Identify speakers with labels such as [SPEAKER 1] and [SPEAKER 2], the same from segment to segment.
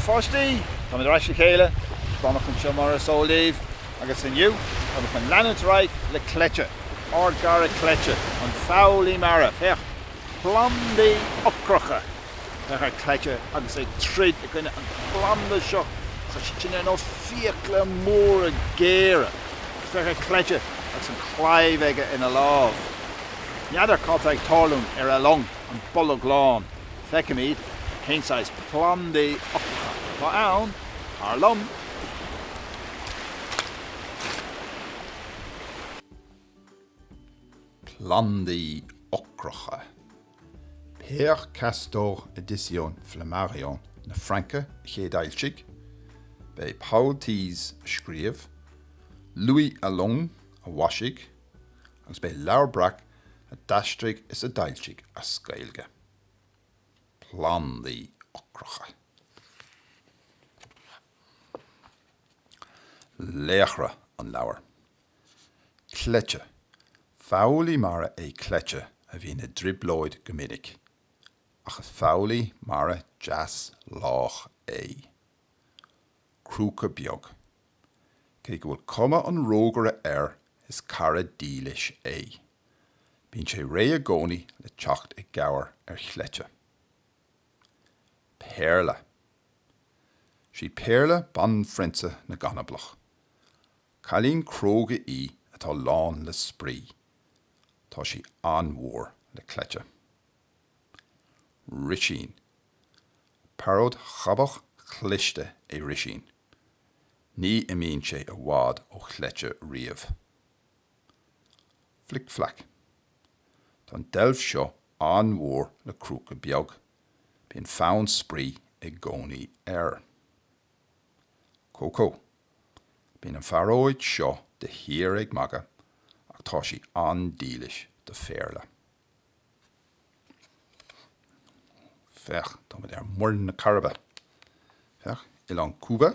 [SPEAKER 1] fostí, tá mé ráis le chéile, Donach an seo mar só léamh, agus inniu, tá mé chun leanúint ráid le Cleite, ard gara Cleite, an foghlaithe mara, feach, Plandaí Ocracha, feach ar Cleite agus é tríd a gine an planda seo, sa sin nó fiacla móra géire, feach ar Cleite agus an chléibh aige ina lámh. Neadar cáta ag tarlún ar a long an Bolg Lán, feicimid, céinsáis Plandaí Ocracha, tá ann, ar lom.
[SPEAKER 2] Plandaí Ocracha. Péar castor edition Flammarion na Franca chédailsigh, bei Paul Tees scríomh, Louis Along a wasigh, agus bei Laurbrach a dastrigh is a dailsigh a scéalge. Plandaí Ocracha. Léachra an leabhar. Cleite. Foghlaithe mara é Cleite a bhí na dtrioblóid go minic, ach foghlaithe mara deas lách é. Crúca beag. Cé go bhfuil cuma an rógara is chairde leis é. Bíonn sé ré a gcónaí le teacht ag gabhar ar Cleite. Péarla. Sí Péarla ban frinte na chanablach. Cailín cróga í atá lán le sprí. Tá sí an mhór le Cleite. Risín. Paród chabach chlichte é risín. Ní imíonn sé a bhád ó Cleite riamh. Flic-flac. Tá an delbh seo an mhór le crúca beag. Bíonn fonn sprí ag gcónaí air. Cócó. Bíonn an pharóid seo de hir ag maga, ach tá sí an dílis de Péarla. Fech, tá mé ar mór na chairde. Fech, Ián Cuba,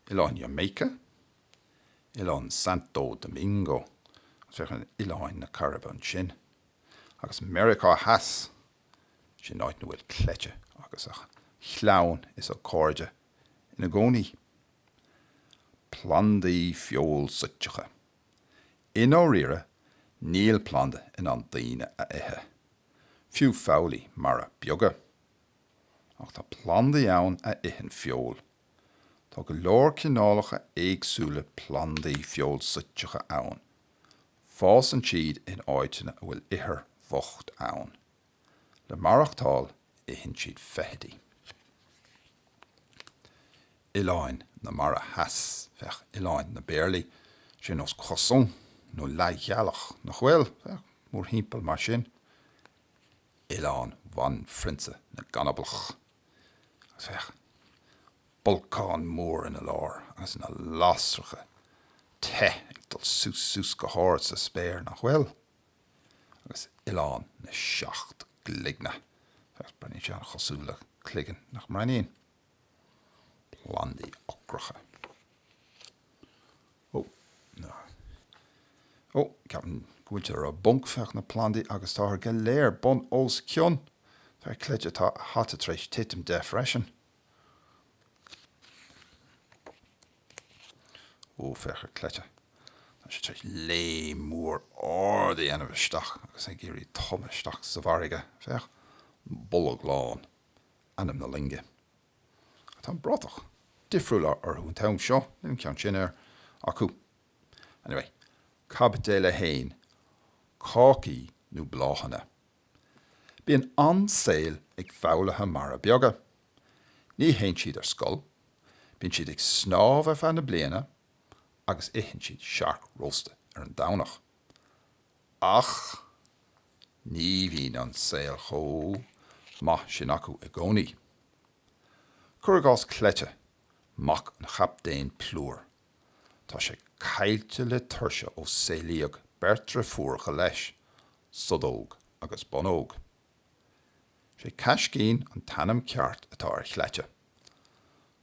[SPEAKER 2] Ián Jamaica, Ián Santo Domingo, fech an Ián na chairde an sin. Agus America has, sin áit na bhfuil Cleite, agus ach chleann is ó chairde ina gcónaí. Plandaí feoilsúiteacha. In ó rire, níl planda in an daoine a ithe. Fiú foghlaithe mara beaga. Ach tá plandaí ann a itheann feoil. Tá go leor cineálacha éagsúla plandaí feoilsúiteacha ann. Fás an siad in áiteanna a bhfuil ither bhocht ann. Le marachtáil itheann siad feithidí. Iláin na mara has, fech Iláin na Péarla, sin os cosúil, nó leithéidí nach bhfuil, mór himpeall mar sin. Iláin bhain frinte na chanablach. Fech bolcán mór in a lár, agus na lasracha, ag dul sús go háir sa spéir nach bhfuil. Agus Iláin na seacht gligna, fech brenn sé an cosúil cligan nach mraíon. Plandaí Ocracha. Ceapan gúilte ar a bunk fech na plandaí agus tá go léir bon os cion. Tá Cleite tá hata treis titim de freisin. Fech ar Cleite. Tá sé treis lé mór ordaí anamh isteach agus ag géirí tom isteach sa bharige. Fech Bolg Lán anam na linge. Tá brotach. Difriúil ar hún tam seo, in ceann sin ar acu. Anyway, cab de le hain, cácí nó bláhanna. Bíonn an scéal ag foghlaithe mara beaga. Ní haon siad ar scoil, bíonn siad ag snámh ar fan na bliana, agus itheann siad seaach rosta ar an Donach. Ach, ní bhíonn an scéal chó maith sin acu i gcónaí. Chur gás Cleite, mac an Muintir Phlúir. Tá sé cailte le tuirse ó saolaíoch bertra fuaircha leis, sodóg agus bonóg. Sé caiscín an tanam ceart atá ar Cleite.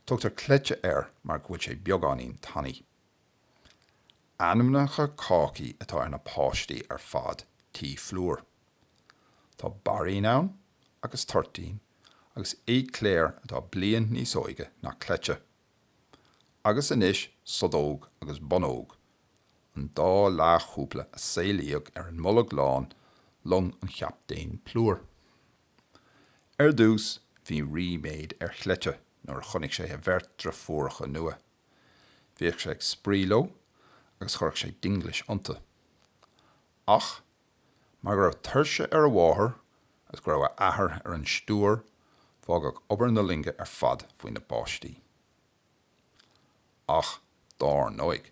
[SPEAKER 2] Tugtar Cleite mar gúil sé beagáinín tannaí. Anamnacha cácí atá ar na páistí ar fad tí Phlúir. Tá barín ann agus tortín agus cléir atá bliain níos óige na cleite. Agus inis sodóg agus bonóg, an dá láchúpla a saolaíodh An Bolg Lán long an Captain Plúr. Dús bhí riméid chleite nuair chunig sé a bheirt fuaircha nua. Bhíoh sé ag spríló agus chuirh sé dinglis ionta. Ach, mar gur tuirse a bháthair agus gur athair an stúr, fágach obair na linge fad faoin na báistí. Ach, dar nóig,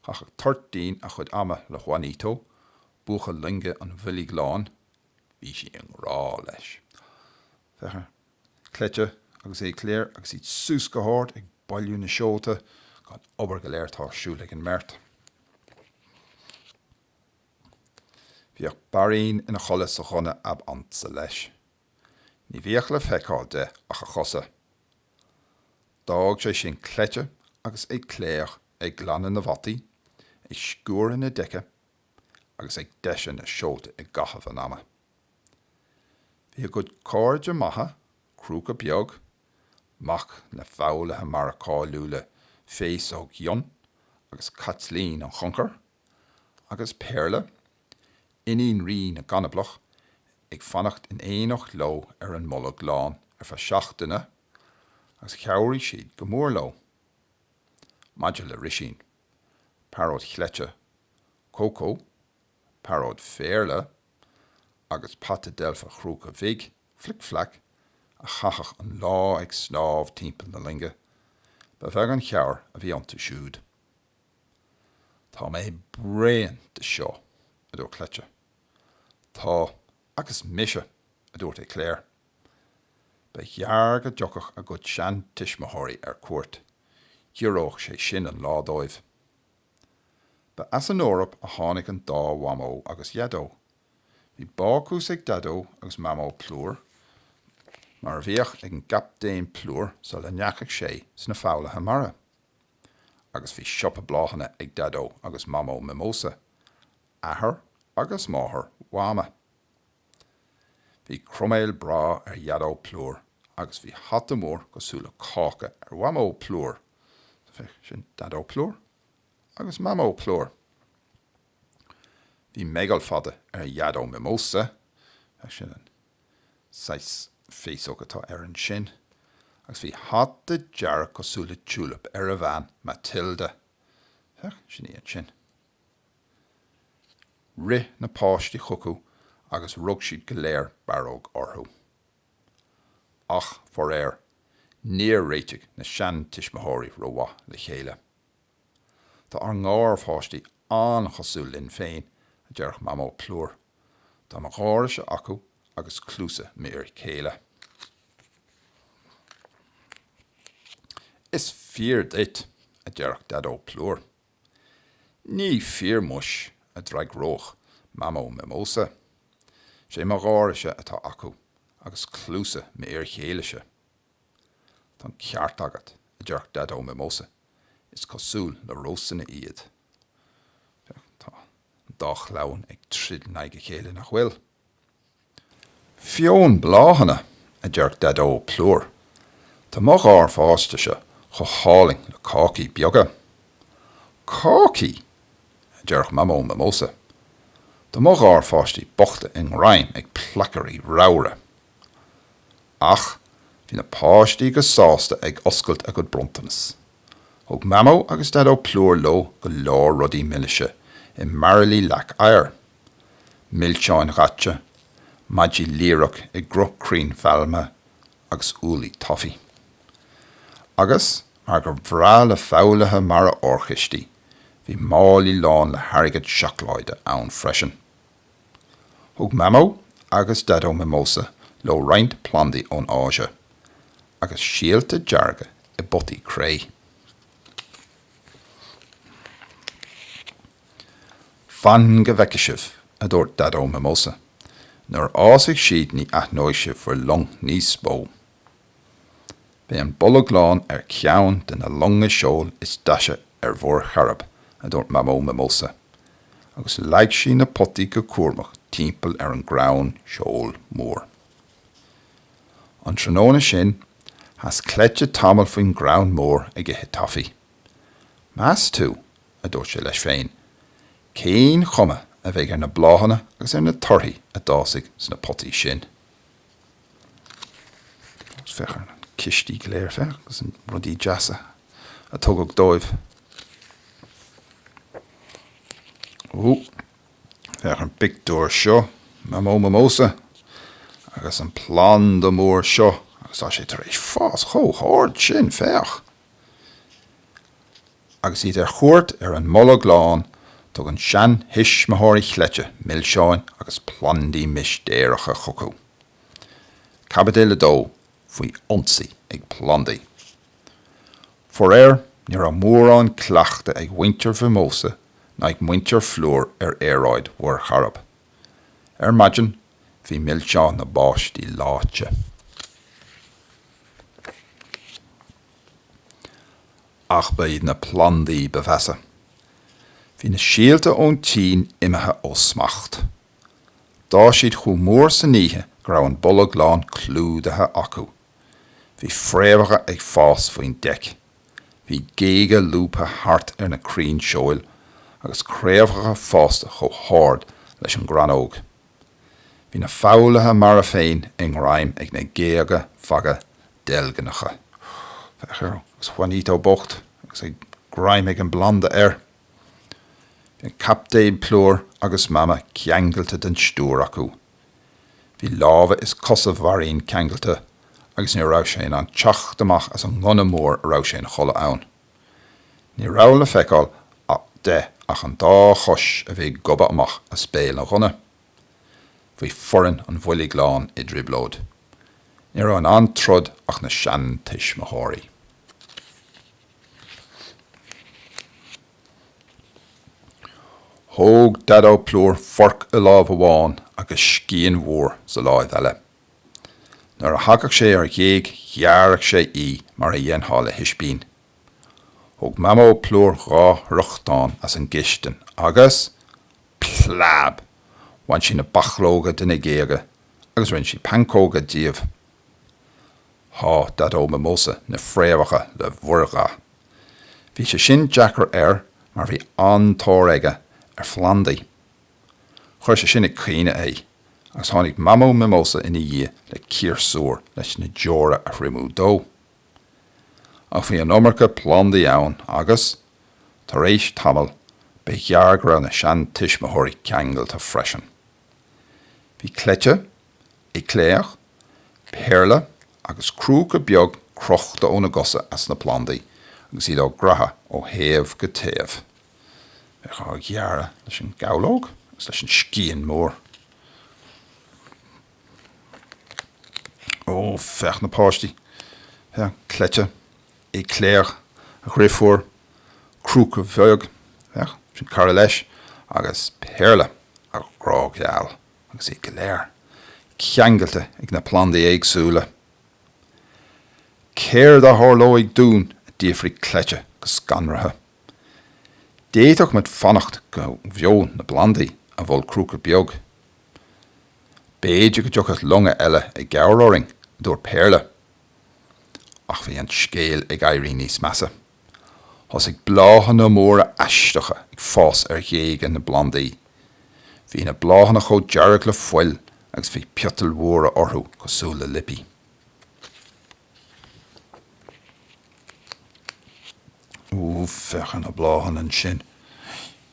[SPEAKER 2] chach 13 a chud ama le Juanito, bucha linge an Bolg Lán, bhí sí an rá leis. Fecha, cleite agus cléir agus iad sús go háirt ag bailú na seóta gan obair go léir tásúil ag an mert. Bhíoh barín ina cholas sa chuna ab ansa leis. Ní bhíoch le feicáil ach a chosa. Dág sé sin cleite agus cléir ag glann na bhataí, ag scúr na deice, agus ag deise na seóta ag gathaf an ama. Bhí go cáirde maithe, crúca beag, mach na foghlaithe mar a cáiliúla féis ó gion, agus catlín an chuncar, agus Péarla, iníon rí na chanablach, ag fannacht in éoch lo An Bolg Lán fa seachtaine, agus cheabhraí siad go mór lo. Maidir le risín, paród chleite, cócó, paród Péarla, agus pata delfa chrúca bhig, flic-flac, a chachach an lá ag snáb timpeall na linge, ba bheith an cheabhar a bhí ionta siúd. Tá mé bréan de seo a dúir cleite. Tá agus mise a dúirt cléir. Ba ghearr go deocach a go sean tiismothirí cuairt, dhiúróch sé sin an ládóibh. Ba as an órap a tháinig an dá wamó agus iadó. Bhí bácús ag dadó agus Mama Plúr, mar bhíoch ag an Captain Plúr sa le neachach sé sna foghlaithe mara. Agus bhí siopa bláhanna ag dadó agus Mama Mimosa, athair agus máthair wama. Bhí cruméil brá iadó Plúr, agus bhí hat mór cosúil cácha Mama Plúr, sin dadó Plúr agus Mama Plúr. Bhí mégal fada iadó Mimosa, sin an 6 féasach atá an sin, agus bhí hat de dear cosúla tulip a bhain Matilda, sin iad sin. Ri na páistí chucú agus rug siad go léir baróg orthú. Ach for níor réiteach na sean tiismothirí roha le chéile. Tá ar ngár fáistí an chosúil linn féin a dearch Mama Plúr. Tá mar gáire se acu agus clúsa méir chéile. Is fear dit a dearch dadó Plúr. Ní fear muis a dreig roch Mama Mimosa. Sé mar gáire se atá acu agus clúsa méir chéile se. Tá ceart agat a dearch dadó Mimosa. Is cosúil le rósanna iad. Tá dách leabhain ag trid naige chéile nach bhfuil. Fion bláhanna a dearch dadó Plúr. Tá má gár fásta se cho háling le cácí beaga. Cácí a dearch Mama Mimosa. Tá má gár fáistí bochta in raim ag placarí ráire. Ach, hí na páistí go sásta ag oscailt a go brontanas. Thug Mama agus dadó Plúr lo go leor rudí milise I marlí leach air. Millteáin ghate, maidí líreach ag groch crín bhealma agus úlaí tofií. Agus, mar gur bhrá le foghlaithe mar a orchistí, hí Málaí Lán le harigad seachláide ann freisin. Thug Mama agus dadó Mimosa lo roinnt Plandaí ón áise, agus síalta dearga I botaí cré. Fan go bheiceisih a dúirt dadó Mimosa, nuair ásaigh siad ní aithnóise for long níos bó. Bé an Bolg Lán ceann den na longa seol is daise bhór charab a dúirt Mama Mimosa, agus leig sí na potaí go cuairmach timpeall an grán seol mór. An tróna sin, has cleite tamil faoin ground mór ag ithe tofií. Más tú, a dúirt sé leis féin, cén chumme a bheith ar na bláhanna agus ar na torthaí a dásaigh sna potaí sin. Agus fechar na cistí léir fech agus an rudí deasa a tugad dóibh. Fechar an picúir seo, mamósa, agus an plán do mór seo, agus á sé tar éis fás chóthard sin fech. Agus iad chuirt ar an Bolg Lán tug an sean his mathirí chleite millseáin agus plandaí deiracha chocú. Cabadé le dó faoi ionsaí ag plandaí. For níor an mórán cleachta ag Muintir Phlúir na ag Muintir Phlúir ar éráid war charab. Maidin hí millseán na báistí láite. Ach baid na plandaí befesa. Bhí na síalta ón tín imethe ó smacht. Dá siad chu mór sa níthe gur an Bolg Lán clúdathe acu. Bhí fréamhacha ag fás faoin deic. Bhí géige lúpa hart ar na crín seoil agus créamhacha fásta cho háard leis an granóg. Bhí na foghlaithe mar a féin in raim ag na géige faga delganacha. Fechar agus Juanito bocht agus ag graim ag an blanda Bhí an Captain Plúr agus Mama ceangailta den stúr acu. Bhí lábha is cosa bharín ceangailta agus ní rá sé an teach amach as an ngona mór rá sé chola ann. Ní rá le feicáil ach an dá chos a bhí goba amach a spéil na ghona. Bhí forann an Bolg Lán I dtrioblóid. Ní rá an antrod ach na sean tuis mathirí. Thóg Dadó Plúr forc I lámh amháin agus scían mhór sa láid eile. Nuair a thagach sé ar dhéag ghearach sé mar a dhéanthá le hispín. Thóg Mama Plúr rá ruchtán as an gistin agus plab bhain sin na bachlóga duna géige agus rinn si pancóga díobh. Thá Dadó Mimosa na fréamhacha le bhurga. Bhí sé sin deacair mar bhí antóir aige ar Plandaí. Chuir sé sin ag cíine agus tháinig Mama Mimosa ina dhé le círsúr leis na deora a rimú dó. Ach bhí an omarcha Plandaí ann agus tar éis tamil be gheargra na sean tuis mathirí ceangailta freisin. Bhí cleite, cléach, Péarla agus crúca beag crochta ó na gosa as na Plandaí agus iad ó gratha ó thaobh go taobh. Bheith á ghearra leis an gabhlóg agus leis an scían mór. Ó, fech na páistí. Cleite, cléach, a chrifuair, crúca beag, sin cara leis, agus Péarla a grá geall agus go léir. Ceangailta ag na Plandaí éagsúla. Céir dá thorlóigh dún a díomhrí cleite go scanrathe. Déadach mit fannacht go bheon na Plandaí a bhfuil crúca beag. Béidir go dteochas longa eile ag gearróring dúir Péarla. Ach bhí an scéal ag éirí níos measa. Thos ag bláhan na móra aisteacha ag fás ar dhéag na Plandaí. Bhí na bláhanna cho dearach le foiil agus bhí piotal mhóra orthú cosúil le lipí. Fechan na bláhan an sin.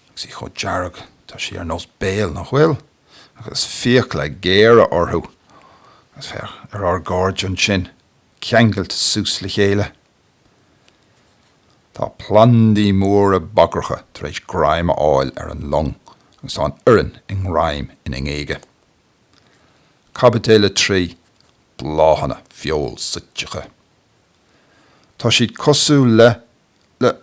[SPEAKER 2] Agus í cho dearach tá sí ar nós béal nach bhfuil agus fíoch le géire orthú. Agus fech ar gáid an sin ceangailt sús le chéile. Tá Plandaí móra bagracha tar éis graim áil ar an long agus tá an uireann in raim in éige. Cabadé le trí bláhanna feoilsúiteacha. Tá siad cosúil le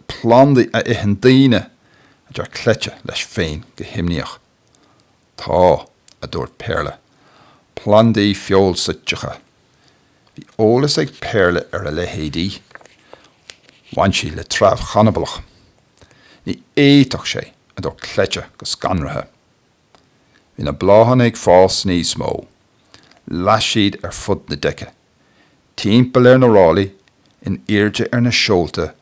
[SPEAKER 2] Plandaí a itheann daoine a deir cleite leis féin go himníoch. Tá a dúirt Péarla. Plandaí feoilsúiteacha. Bhí eolas ag Péarla ar a leithéidí. Bhain si le treibh chanablach. Ní éiteach sé a dúirt cleite go scanrathe. Bhí na bláhanna ag fás níos mó. Leis siad ar fud na deice. timpeall na rálaí in irde na seolta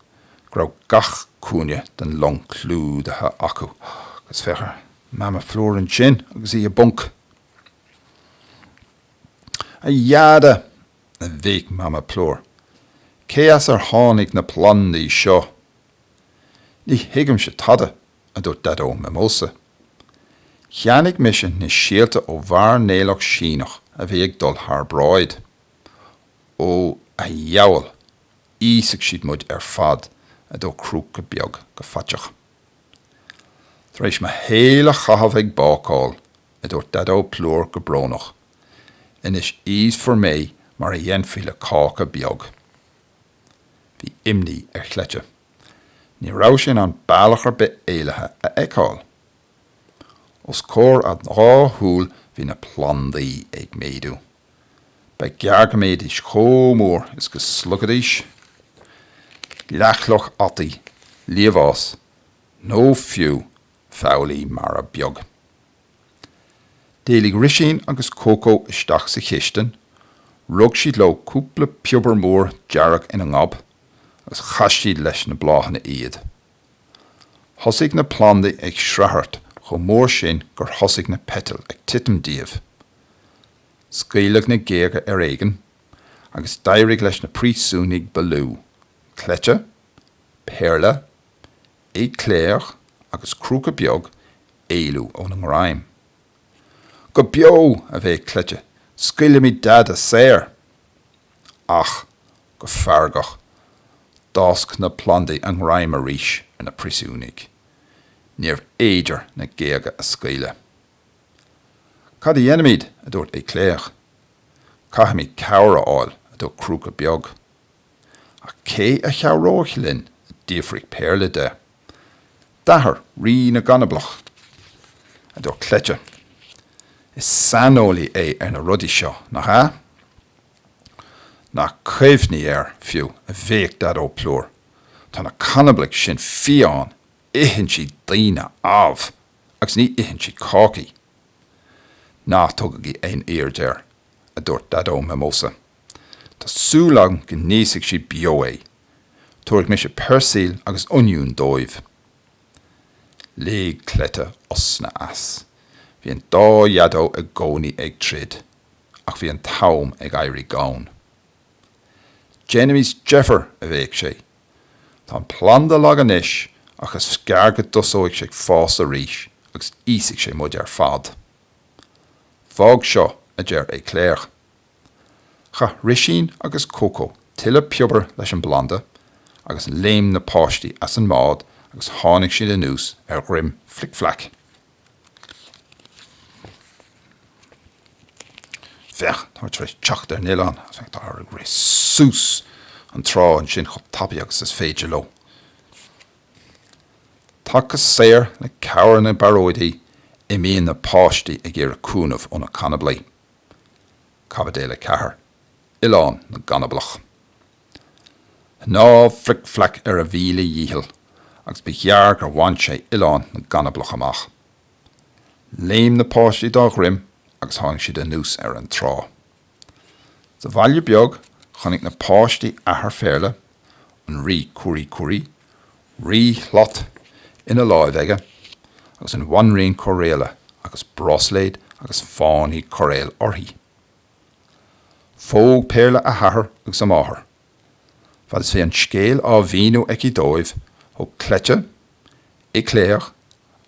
[SPEAKER 2] gur gach cúne den long clúdathe acu. Gus fechar Mama Plúr an sin agus í a bunk. A iada a bhéic Mama Plúr. Céas tháinig na Plandaí seo. Ní hiigim se tada a dúirt dadó mimosa. Cheannig mission na síalta ó bhar néalach síneach a bhíag dul haar bráid. Ó a jaall, ísig siad muid fad a dó crúg go beag go fatteach. Thréis ma héle chahabh ag bácáil a dúirt dadó Plúr go brónach. Inis ís for mé mar a dhéanfaí le cácha beag. Bhí imní chleite. Ní rá sin an bailachar be éilethe a eáil. Os cór ad rá húil hí na Plandaí ag méadú. Ba geargaméid is chómór is go slugadís. Leachlach ataí, líomhás, nó fiú, feoilí mar a beag. Délig risín agus cócó isteach sa chistan, rug siad lo cúpla piúbar mór dearach in an ngab, agus chaistíad leis na bláhanna iad. Thosaigh na Plandaí ag sreathart go mór sin gur thosaigh na petal ag titim díobh. Scéaladh na géaga éigen, agus dairigh leis na príosúnaigh balú, Cleite, Péarla, Cléach agus crúca beag éilú ón an ráim. Go beo a bheith Cleite, scaile mi dad a séir. Ach, go fargach, dásc na Plandaí an ráim a ríis ar na príosúnaigh. Níor éidir na géaga a scéile. Cad í dhéanamid a dúirt Cléach. Caithimid cabhra áil a dó crúca beag. A cé a cheabhróich linn a díofrigh Péarla de. Dahar rí na chanablach. A dó Cleite. Is sanolaí ar na rudaí seo, nach ha? Na caithfní fiú a bhéic dadó Plúr. Tá na chanablach sin fiáin itheann si daoine abh, agus ní itheann si cácaí. Ná tugadh í ein deir a dúirt dadó mimosa. Tá súlang go níosigh si beo é. Tuairg mé sé persil agus oniún dóibh. Lé Cleite os na as. Bhí an dá iadó a gcónaí ag trid, ach bhí an tam ag éirí gán. Genemies Jeffer a bhéic sé. Tá an planda laganis agus sceargad dosóigh sé fás a ríis agus ísigh sé muid fad. Fág seo a deir Cléach. Cha risín agus cócó tuile piúbar leis an blanda agus léamh na páistí as an mád agus tháinig siad a nús ar grim flic-flac. Fech, tá treis teacht ar nilán, as tá ar a gré sús an trá an sin chod tapaí agus is féidir lo. Tachas séir le cabhar na baróidí I míon na páistí ag ar a cúnamh ón a chanablach. Cabadéile cethar, Ileán na chanablach. Ná flic-flac ar a bhíle dhíthil, agus ba chear gur bhain sé Ileán na chanablach amach. Léamh na páistí dá ghrim, agus tháinig siad a nús ar an trá. Sa bhaile beag, chonig na páistí ahar féile, an rí cuirí, rí lot ina láimheige, agus an bhanríon choréile, agus brosléid, agus fánaí choréil orthaí. Fóg Péarla a hathair agus am áthair. Fad is fé an scéal á bhíú ag I dóibh, ó Cleite, Cléach,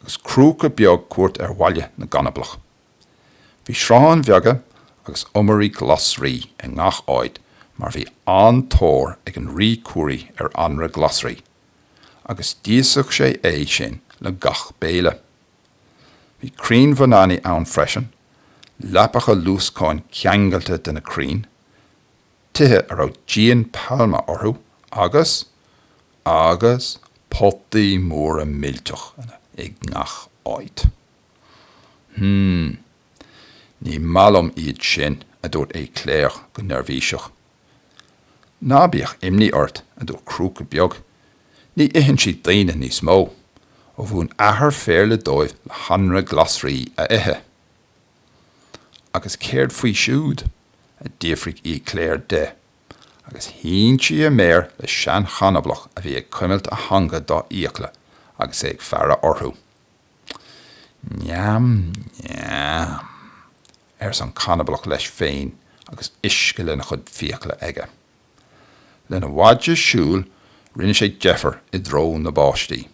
[SPEAKER 2] agus crúca beag cuairt ar bhaile na chanablach. Bhí sráin bheaga agus umarí glasrí a ngach áid, mar bhí antóir ag an rí cuairí ar anra glasrí, agus díosach sé é sin le gach béile. Bhí crín bhananaí ann freisin, leapacha lúscáin ceangailta den na crín, tithe ar Jean Palma orthú, agus potaí móra millteach ag ngach áid. Ní malum iad sin a dúirt Cléach go nervhíiseach. Ná bíoch imní ort a dúirt crúca beag, ní itheann siad daoine níos mó, ó bhún ahar féarla dóibh le hanra glasrí a ithe. Agus céird faoi siúd a díofrigh Cléir de, agus hín si a méir le sean chanablach a bhí ag cuimilt a hanga dá íochla agus ag fearra orthú. Neam, neam. San chanablach leis féin agus isce lena chud fiacla aige. Lena bhaide siúil rinne sé Jeffar I drón na báistí.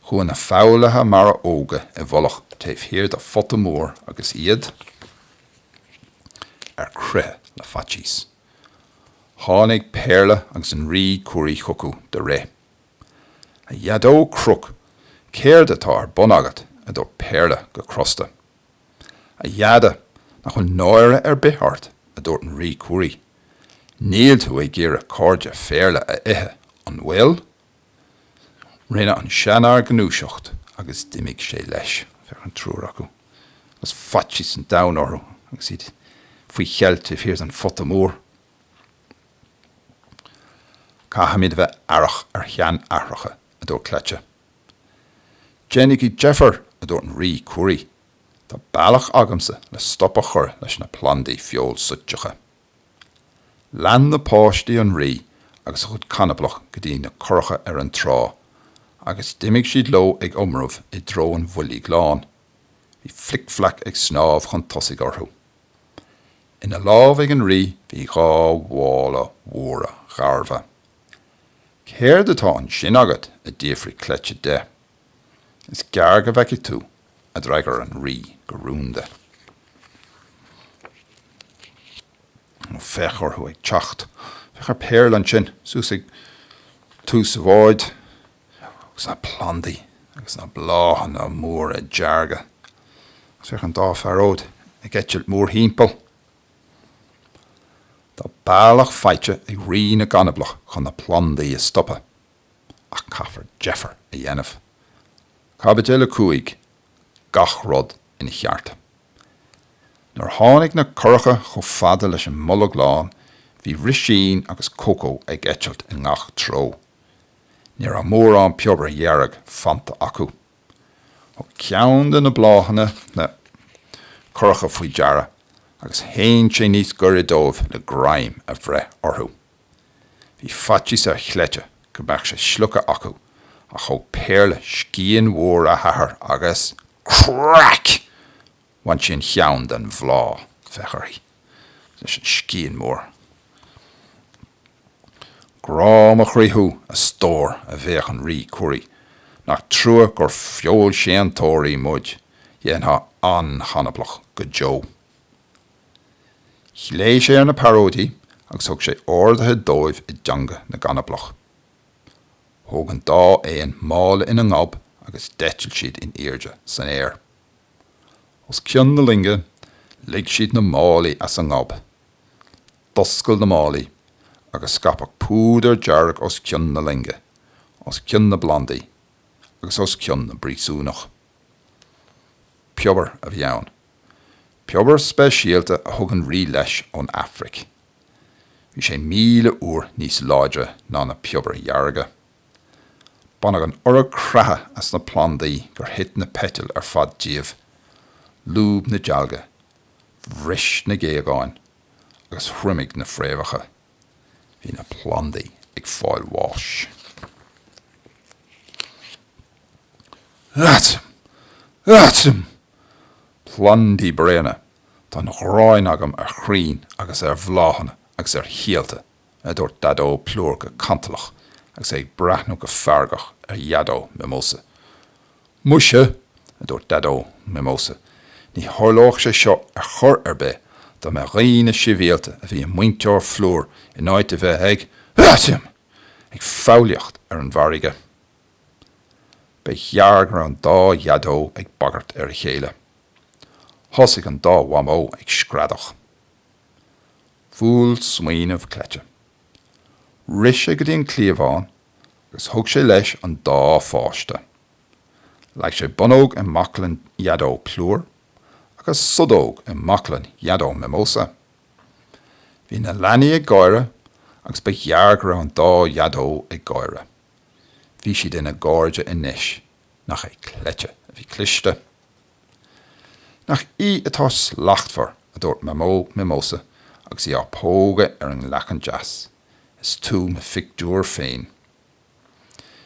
[SPEAKER 2] Chuan na foghlaithe mar óga I bholach taobh hir do fota mór agus iad ar cruthe le fatís. Tháinig Péarla agus an rí cuairí chocu de ré. A iadó cruk chairde tá ar bun agat a dúirt Péarla go crosta. A iada nach chun náire ar bithart a dúirt an rí cuairí. Níl tú ag géire cóide féarla a ithe an bhfuil. Rinne an seanar gnúiseacht agus dimig sé leis fear an trúr acu. Agus fatís an dain orthú agus iad faoi chealt taobh hir an fota mór. Cahamid bheith arach ar chean ahracha a dúirt Cleite. Jennig I Jeffar a dúirt an rí cuairí. Tá bailach agamsa le stoppa chur leis na Plandaí feoilsúiteacha. Lean na páistí an rí agus chud chanablach go dtí na curcha ar an trá, agus dimig siad lo ag umrumh I dro an Bolg Lán. Bhí flic-flac ag snámh chun tosaigh orthú. Ina lámh ag an rí bhí gá bhála móra chairde. Chairde tá an sin agat a dtíobhfaí Cleite de. Is gear go bheice tú a dreigear an rí go rúnda. Fechar thu ag teacht. Fechar Péarla an sin, sús ag tú sa bháid, agus na Plandaí, agus na bláhan na móra dearga. Agus fech an dá fearóid ag eitilt mór hímpel. Tá bailach feite ag rí na chanablach chun na Plandaí a stoppa. Ach caithfir Jeffar a dhéanamh. Cabit le cuaig, gach rod ina cheart. Nor tháinig na curcha cho fada leis an Bolg Lán, bhí risín agus cócó ag eitilt in ngach tro. Níor a móra an peobair dhearg fanta acu. Ó ceann na bláhanna na curcha faoi deara, agus héin sé níos guridómh le graim a bhreith orthú. Bhí fatís ar chleite go bheadh sé slucha acu, a cho Péarla scían mhór a thathar agus crack! Wan sin cheann den bhlá fecharí. Leis an scían mór. Grám a chríthú a stór a bheith an rí cuairí, nach trua gur feol séantóirí muid, dhéantha an chanablach go Joe. Chléis sé ar na paróidí agus thug sé ordathe dóibh I dteanga na chanablach. Thógan dá éon mála ina ngab agus deitil siad in airde san air. Os cion na linge, lig siad na málaí as an ngab. Doscail na málaí, agus scapach púdar dearg os cion na linge, os cion na Plandaí, agus os cion na brísúnach. Peobair a bheann. Peobair speisialta a thugan rí leis ón Afric. Bhí sé 1,000 uair níos láidre ná na peobair dhearga. Bannach an orag cratha as na Plandaí gur hit na petil ar fad díobh. Lúb na dealga, bhris na géagáin, agus thruimig na fréamhacha. Bhí na Plandaí ag fáil bháis. Atim! Plandaí bréana, tá na ghráin agam ar chrín agus ar bhláhanna agus ar hialta a dúirt Dadó Plúr go cantalach agus ag brathnú go feargach ar Dadó mimosa. Muise, a dúirt Dadó mimosa, ní thorlóch sé seo ar chur ar bith do me riine sivéalta a bhí an Muintir Phlúir in áit a bheith ag fáilíocht ar an bharige. Ba cheargar an dá Dadó ag bagart ar a chéile. Thosaigh an dá wamó ag scradach. Fúil smaoinemh Cleite. Ris sé go dtí an clíomháin, agus thug sé leis an dá fáiste. Leag sé bunóg in Maclan Dadó Plúr, agus sudóg in Maclan Dadó mimosa. Bhí na leanaí ag gáire, agus ba cheargar an dá Dadó ag gáire. Bhí siad ina gáirde inis, nach é Cleite a bhí cliste. Nach atá slachtfar a dúirt mimosa, agus í á póga an lechan jazz. Is tú me fictúr féin.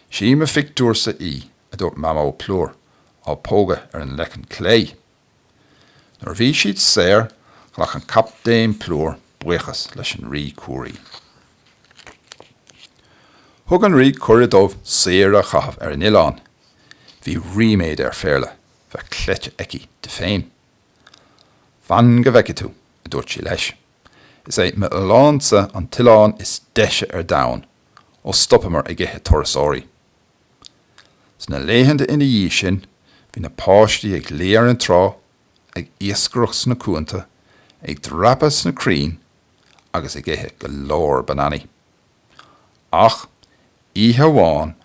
[SPEAKER 2] Sí me fictúr sa í a dúirt Mama Plúr á póga an lechan clé. Nor bhí siad séir ghlach an captéin Plúr buchas leis an rí cuaí. Thug an rí cuiridómh séir a chahabh an Ileán. Bhí riméid Féarla, bheith Cleite eici de féin. Bhain go bheice tú, a dúirt sí leis. Is é me Ileánsa an Tileán is deise dain, ó stoppamar ag githe torasóirí. Sna léhananta ina dhí sin, bhí na páistí ag léar an trá, ag iascroch sna cuanta, ag drapas na crín, agus ag githe go leor banani. Ach, ihe bháin,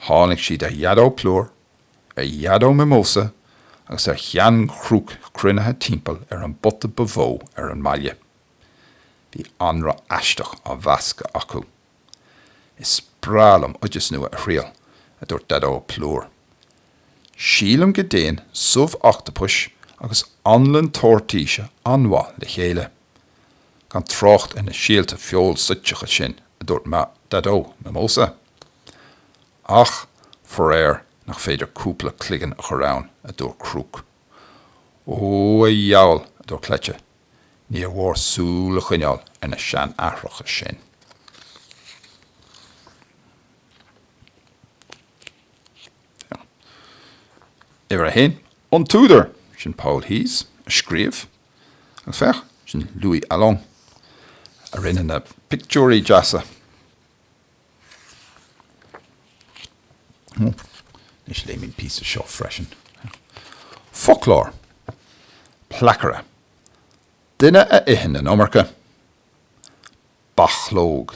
[SPEAKER 2] tháinig siad a Mama Plúr, Mama Mimosa, agus chean chrúc crunathe timpeall an bota bhó an maille. Bhí anra aisteach a bhasca acu. Is sprálam oideas nua a chrial, a dúirt Mama Plúr. Sílam go déan subh octopus agus anlan tortíise anmha le chéile. Gan trocht ina síalta feoilsúiteacha sin, a dúirt Mama Mimosa. Ach, foréir nach féidir cúpla cligan a chorán a dúir crúc. Ó a dheall a dúir Cleite, ní a bhór súla chuineáil ina sean athracha sin. Iver a hen, an túidir sin Paul Hees, a scríomh, agus fech sin Louis Allon, a rinne na picturí jasa. Nis lé min piece of shot freshen. Folklore. Placara. Dinne a itheann an omarcha. Bachlóg.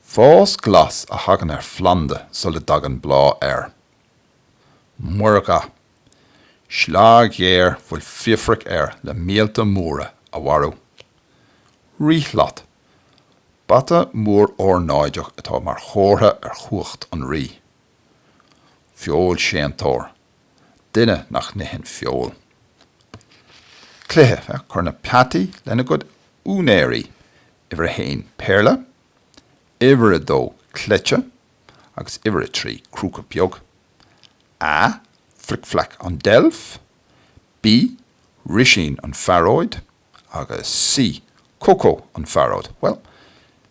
[SPEAKER 2] Fás glas a hagan Flanda sulle dagan blá Muircha. Slágéir fuil fiofric le mílta móra a warú. Ríthlat. Bata mór náideach atá mar chórtha chuacht an rí. Feol séantóir. Dinne nach nihin feol. Cluiche chur na plataí lena gud únéirí. Iver a hain Péarla, iver a dó Cleite, agus iver a trí crúca beag. A. Flick-flack an delf. B. Rishin an faróid. Agus C. Coco an faróid. Well,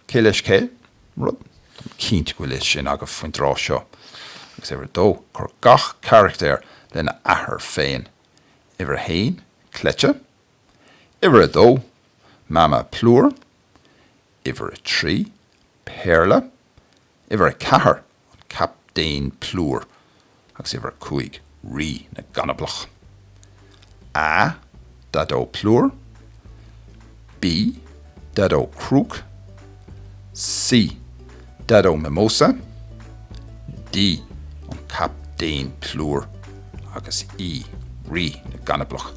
[SPEAKER 2] cé leis cé, rud cínt go leis sin agus faoin rá seo. Agus iver dó chur gach charactéir lena ahar féin. Iver a hain Cleite, iver a dó Mama Plúr, iver a trí Péarla, iver a cahar an Captain Plúr, agus iver a cuig rí na chanablach. A. Dado Plúr. B. Dado crúc. C. Dado Mimosa. D. An Captain Plúr, agus E. Rí na chanablach.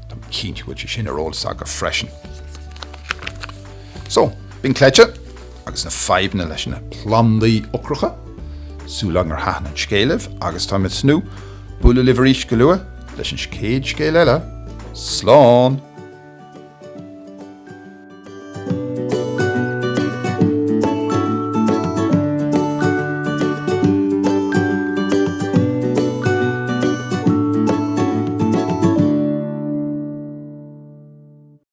[SPEAKER 2] Tá cínt go sin ar ólas aga freisin. So, bín Cleite, agus na feibhna leis na Plandaí Ocracha, súlang ar hathan an scéalamh, agus tá mit snú, bula liveríis go lua, leis an scéad scéal eile, slán.